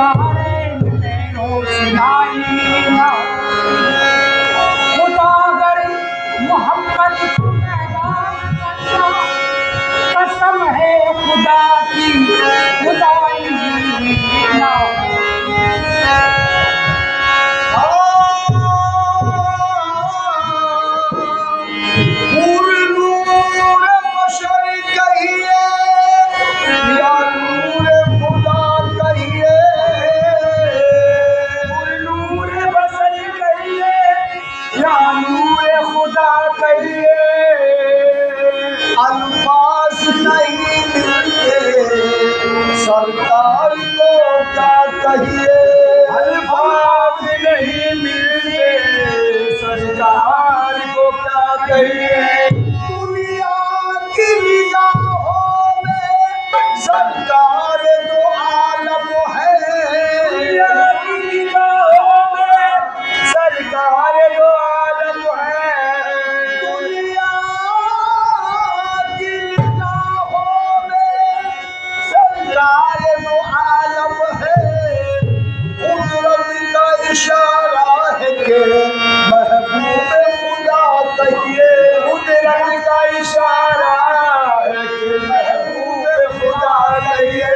तुम्हारे रोशनाई ना खुदा अगर मोहब्बत को मैदान करना, कसम है खुदा की खुदाई ना। अल्फाज नहीं मिलते सरकार को क्या कहिए, अल्फाज नहीं मिलते सरकार को क्या कहिए। दुनिया की निगाहों में सरकार दो आलम है, दुनिया की निगाहों में सरकार दो आलम है। दुनिया की निगाहों में सरकार दो आलम है। कुदरत का इशारा है कि महबूब खुदा कहिए, कुदरत का इशारा है कि महबूब खुदा कहिए।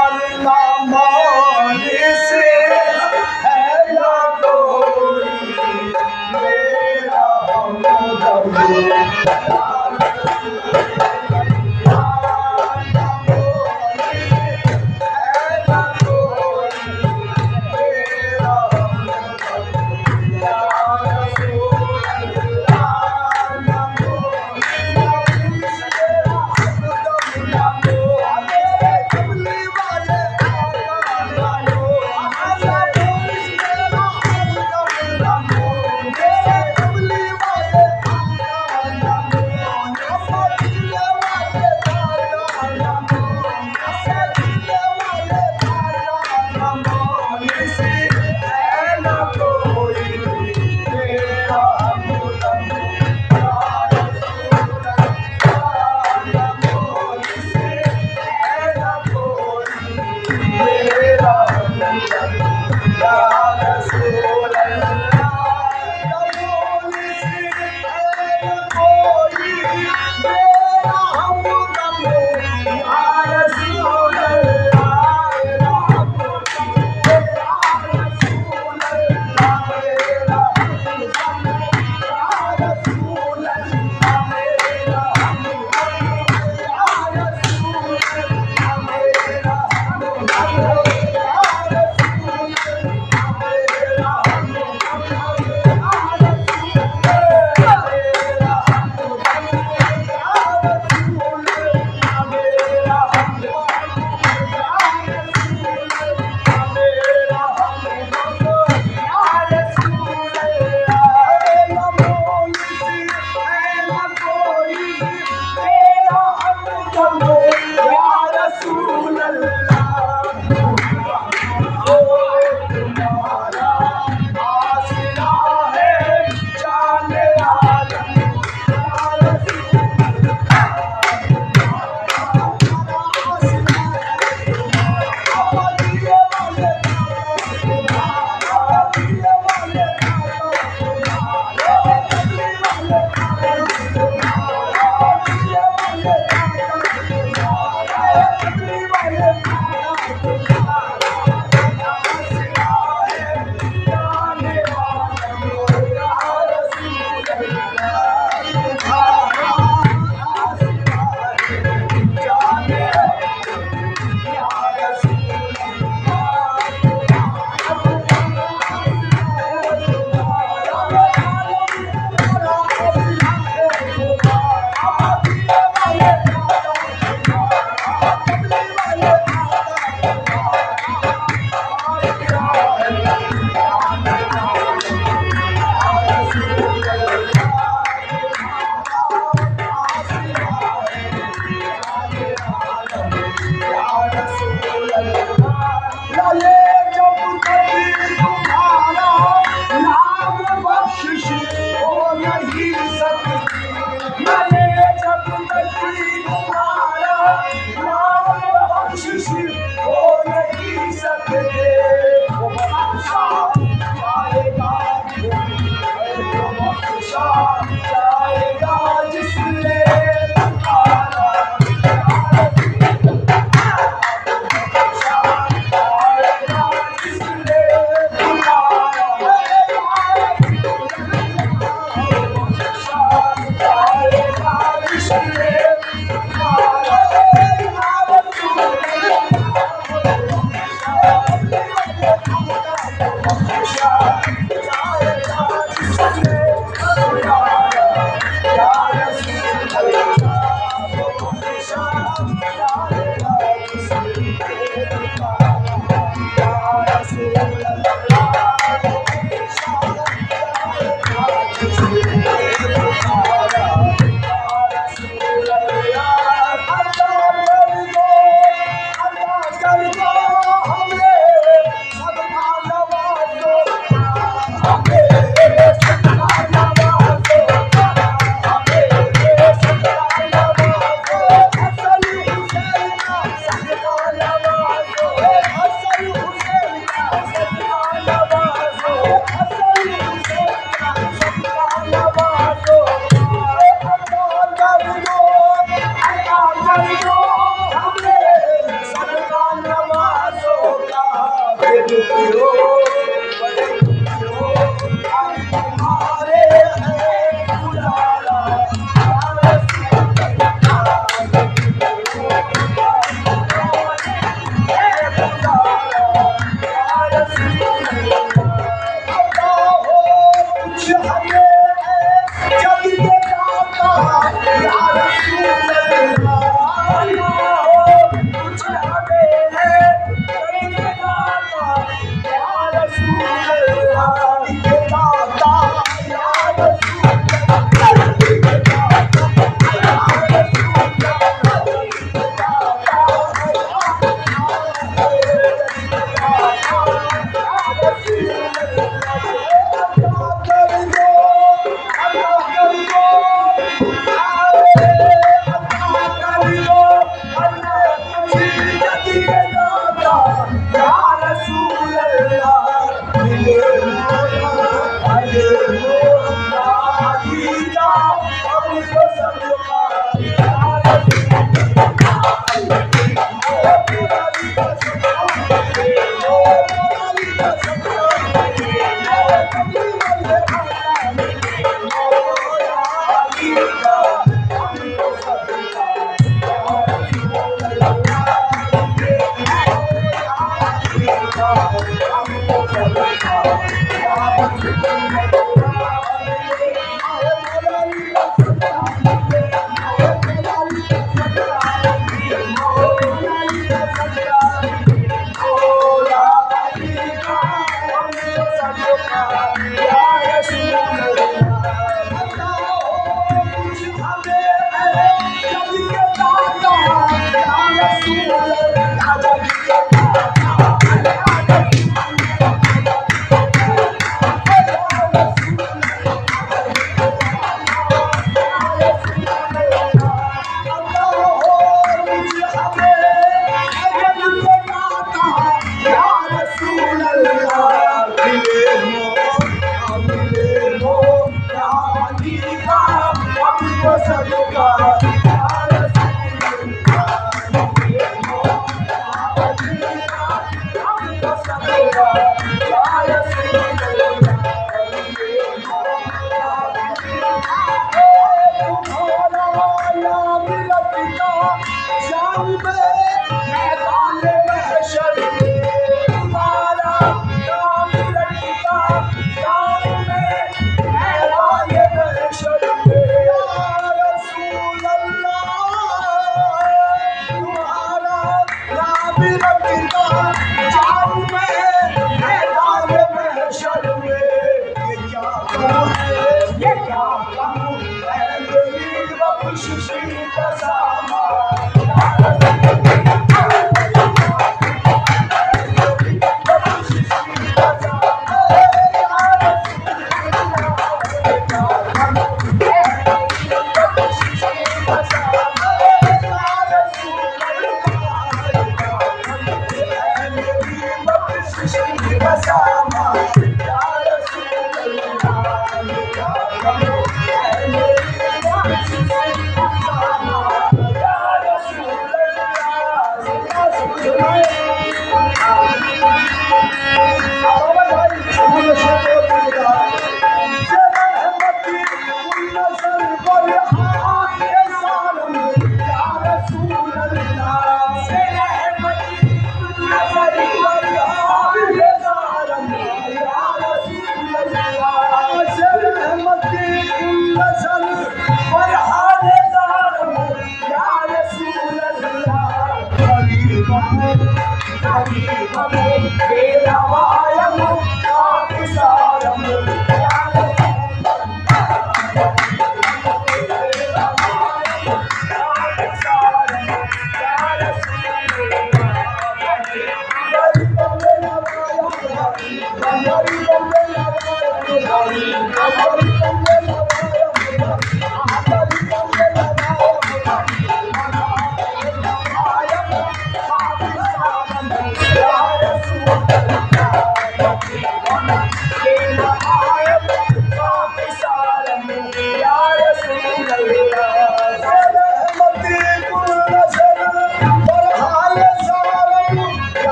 अल्लाह माने से है ना कोई मेरा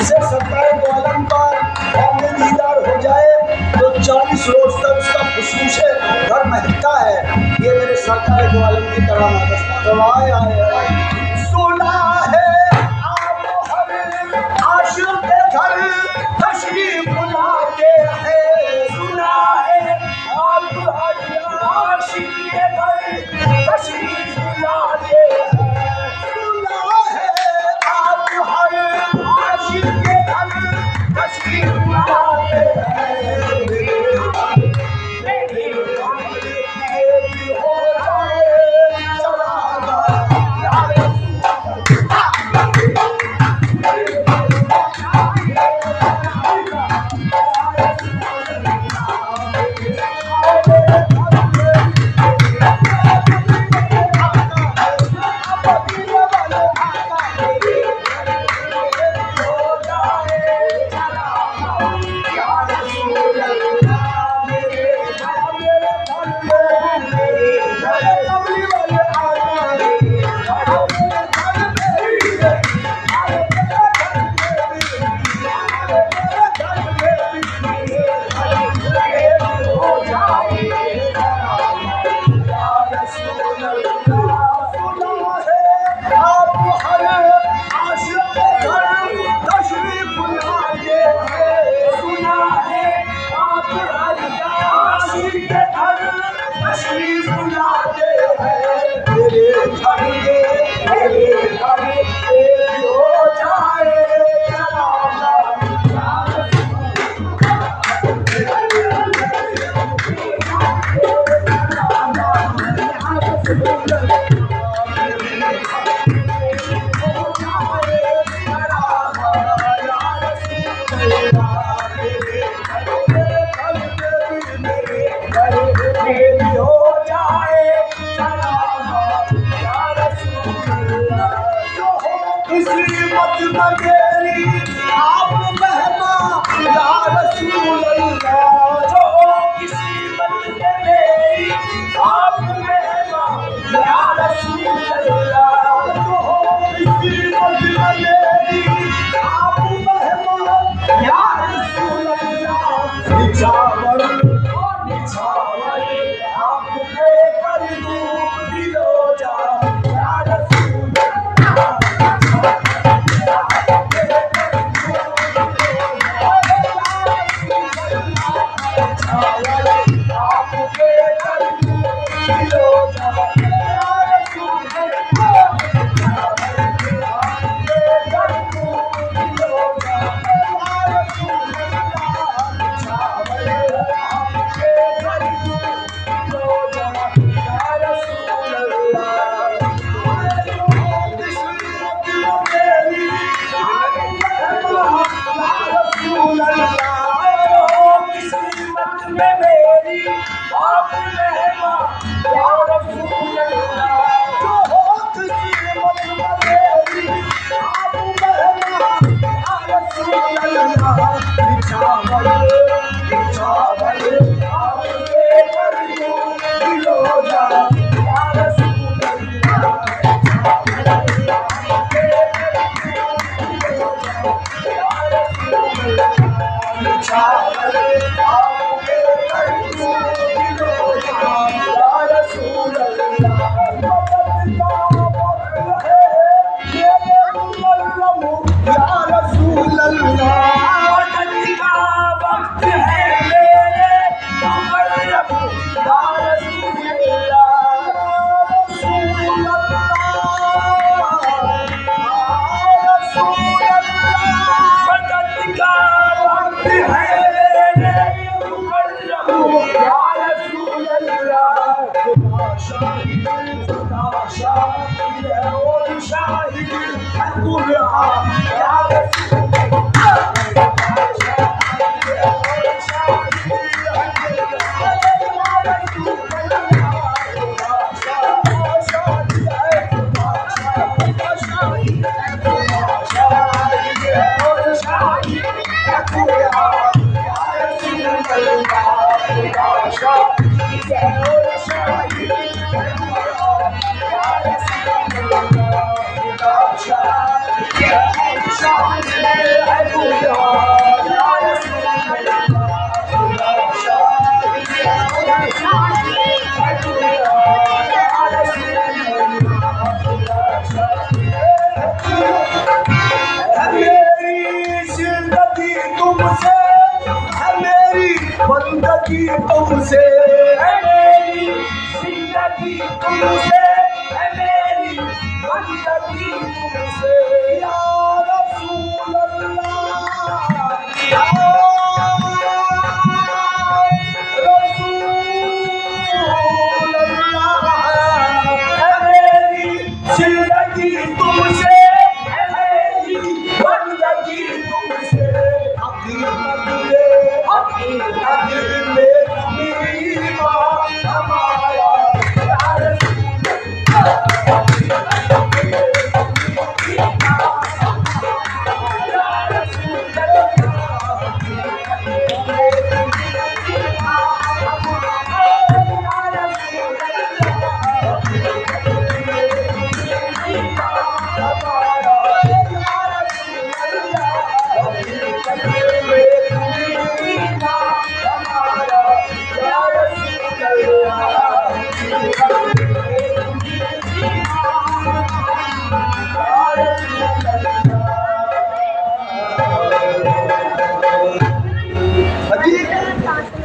इसे सरकार के आलम पर हमने दीदार हो जाए तो 40 रोज तक उसका खुशबू से घर महकता है। ये मेरे सरकार के आलम की तरह सुना है आप हर आशिक के घर तशरीफ लाते हैं। सुना है आप हर आशिक के घर तशरीफ लाते हैं। सुना है आप हर आशिक के घर तशरीफ लाते हैं। हो जाए चला चावल आपके पर किलो जा या रसूल चावल आपके पर किलो जा या रसूल या रसूल वक्त है मेरे मुकर्रम या रसूल मदद का वक्त है मेरे मुकर्रम या रसूल खुदा शाहिद है और शाहिद है कुरान या रसूल बंदगी तुमसे है मेरी जिंदगी तुमसे है मेरी बंदगी तुमसे या रसूल अल्लाह या रसूल अल्लाह है मेरी जिंदगी तुमसे है मेरी बंदगी तुमसे अजी